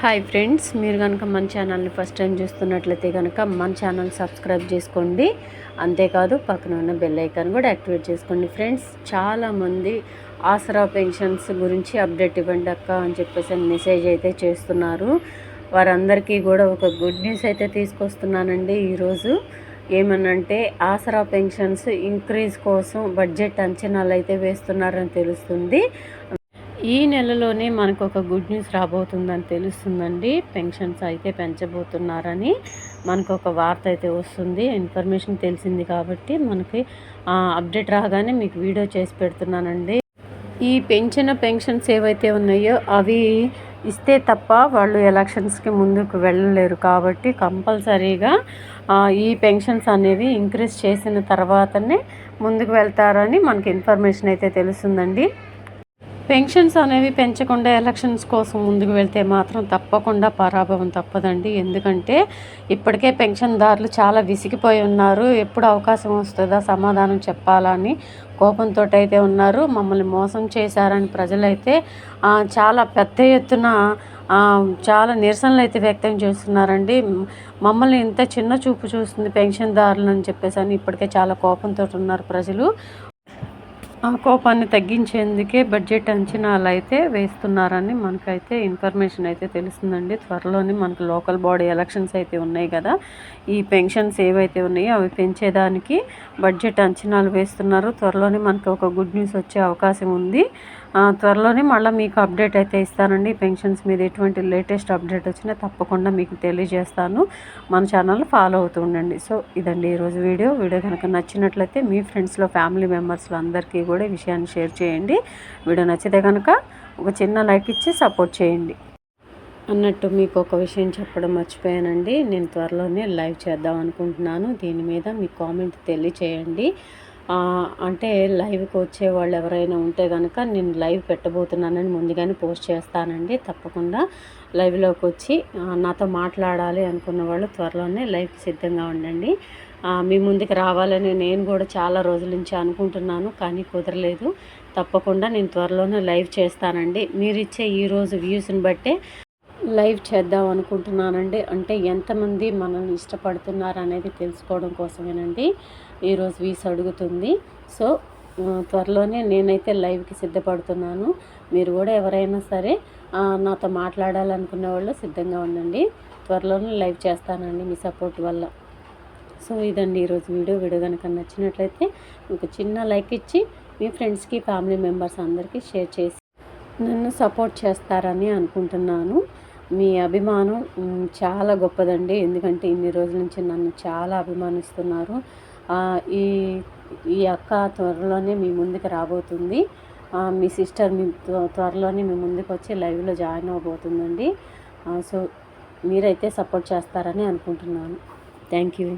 Hi friends, మీరు కనుక మన ఛానల్ని ఫస్ట్ టైం చూస్తున్నట్లయితే కనుక మన ఛానల్ సబ్స్క్రైబ్ చేసుకోండి. అంతేకాదు పక్కన ఉన్న బెల్ ఐకాన్ కూడా యాక్టివేట్ చేసుకోండి. ఫ్రెండ్స్, చాలామంది ఆసరా పెన్షన్స్ గురించి అప్డేట్ ఇవ్వండి అక్క అని చెప్పేసి మెసేజ్ అయితే చేస్తున్నారు. వారందరికీ కూడా ఒక గుడ్ న్యూస్ అయితే తీసుకొస్తున్నానండి ఈరోజు. ఏమనంటే ఆసరా పెన్షన్స్ ఇంక్రీజ్ కోసం బడ్జెట్ అంచనాలు అయితే వేస్తున్నారని తెలుస్తుంది. ఈ నెలలోనే మనకు ఒక గుడ్ న్యూస్ రాబోతుందని తెలుస్తుందండి. పెన్షన్స్ అయితే పెంచబోతున్నారని మనకు ఒక వార్త అయితే వస్తుంది. ఇన్ఫర్మేషన్ తెలిసింది కాబట్టి మనకి అప్డేట్ రాగానే మీకు వీడియో చేసి పెడుతున్నానండి. ఈ పెంచిన పెన్షన్స్ ఏవైతే ఉన్నాయో అవి ఇస్తే తప్ప వాళ్ళు ఎలక్షన్స్కి ముందుకు వెళ్ళలేరు. కాబట్టి కంపల్సరీగా ఈ పెన్షన్స్ అనేవి ఇంక్రీజ్ చేసిన తర్వాతనే ముందుకు వెళ్తారని మనకి ఇన్ఫర్మేషన్ అయితే తెలుస్తుందండి. పెన్షన్స్ అనేవి పెంచకుండా ఎలక్షన్స్ కోసం ముందుకు వెళ్తే మాత్రం తప్పకుండా పరాభవం తప్పదండి. ఎందుకంటే ఇప్పటికే పెన్షన్దారులు చాలా విసిగిపోయి ఉన్నారు. ఎప్పుడు అవకాశం వస్తుందా సమాధానం చెప్పాలని కోపంతో అయితే ఉన్నారు. మమ్మల్ని మోసం చేశారని ప్రజలైతే చాలా పెద్ద ఎత్తున చాలా నిరసనలు అయితే వ్యక్తం చేస్తున్నారండి. మమ్మల్ని ఇంత చిన్న చూపు చూస్తుంది పెన్షన్దారులు అని చెప్పేసి అని ఇప్పటికే చాలా కోపంతో ఉన్నారు ప్రజలు. ఆ కోపాన్ని తగ్గించేందుకే బడ్జెట్ అంచనాలు అయితే వేస్తున్నారని మనకైతే ఇన్ఫర్మేషన్ అయితే తెలుస్తుందండి. త్వరలోనే మనకు లోకల్ బాడీ ఎలక్షన్స్ అయితే ఉన్నాయి కదా, ఈ పెన్షన్స్ ఏవైతే ఉన్నాయో అవి పెంచేదానికి బడ్జెట్ అంచనాలు వేస్తున్నారు. త్వరలోనే మనకు ఒక గుడ్ న్యూస్ వచ్చే అవకాశం ఉంది. త్వరలోనే మళ్ళీ మీకు అప్డేట్ అయితే ఇస్తానండి. పెన్షన్స్ మీద ఎటువంటి లేటెస్ట్ అప్డేట్ వచ్చినా తప్పకుండా మీకు తెలియజేస్తాను. మన ఛానల్ ఫాలో అవుతూ ఉండండి. సో ఇదండి ఈరోజు వీడియో కనుక నచ్చినట్లయితే మీ ఫ్రెండ్స్లో ఫ్యామిలీ మెంబర్స్లో అందరికీ కూడా ఈ విషయాన్ని షేర్ చేయండి. వీడియో నచ్చితే కనుక ఒక చిన్న లైక్ ఇచ్చి సపోర్ట్ చేయండి. అన్నట్టు మీకు ఒక విషయం చెప్పడం మర్చిపోయానండి. నేను త్వరలోనే లైవ్ చేద్దాం అనుకుంటున్నాను. దీని మీద మీ కామెంట్ తెలియచేయండి. అంటే లైవ్కి వచ్చే వాళ్ళు ఎవరైనా ఉంటే కనుక నేను లైవ్ పెట్టబోతున్నానని ముందుగానే పోస్ట్ చేస్తానండి. తప్పకుండా లైవ్లోకి వచ్చి నాతో మాట్లాడాలి అనుకున్న వాళ్ళు త్వరలోనే లైవ్కి సిద్ధంగా ఉండండి. మీ ముందుకు రావాలని నేను కూడా చాలా రోజుల నుంచి అనుకుంటున్నాను, కానీ కుదరలేదు. తప్పకుండా నేను త్వరలోనే లైవ్ చేస్తానండి. మీరు ఇచ్చే ఈరోజు వ్యూస్ని బట్టే లైవ్ చేద్దాం అనుకుంటున్నానండి. అంటే ఎంతమంది మనల్ని ఇష్టపడుతున్నారు అనేది తెలుసుకోవడం కోసమేనండి ఈరోజు వ్యూస్ అడుగుతుంది. సో త్వరలోనే నేనైతే లైవ్కి సిద్ధపడుతున్నాను. మీరు కూడా ఎవరైనా సరే నాతో మాట్లాడాలనుకునే వాళ్ళు సిద్ధంగా ఉండండి. త్వరలోనే లైవ్ చేస్తానండి మీ సపోర్ట్ వల్ల. సో ఇదండి ఈరోజు వీడియో కనుక నచ్చినట్లయితే మీకు చిన్న లైక్ ఇచ్చి మీ ఫ్రెండ్స్కి ఫ్యామిలీ మెంబర్స్ అందరికీ షేర్ చేసి నన్ను సపోర్ట్ చేస్తారని అనుకుంటున్నాను. మీ అభిమానం చాలా గొప్పదండి. ఎందుకంటే ఇన్ని రోజుల నుంచి నన్ను చాలా అభిమానిస్తున్నారు. ఈ అక్క త్వరలోనే మీ ముందుకు రాబోతుంది. మీ సిస్టర్ మీ త్వరలోనే మీ ముందుకు వచ్చి లైవ్లో జాయిన్ అవబోతుందండి. సో మీరైతే సపోర్ట్ చేస్తారని అనుకుంటున్నాను. Thank you.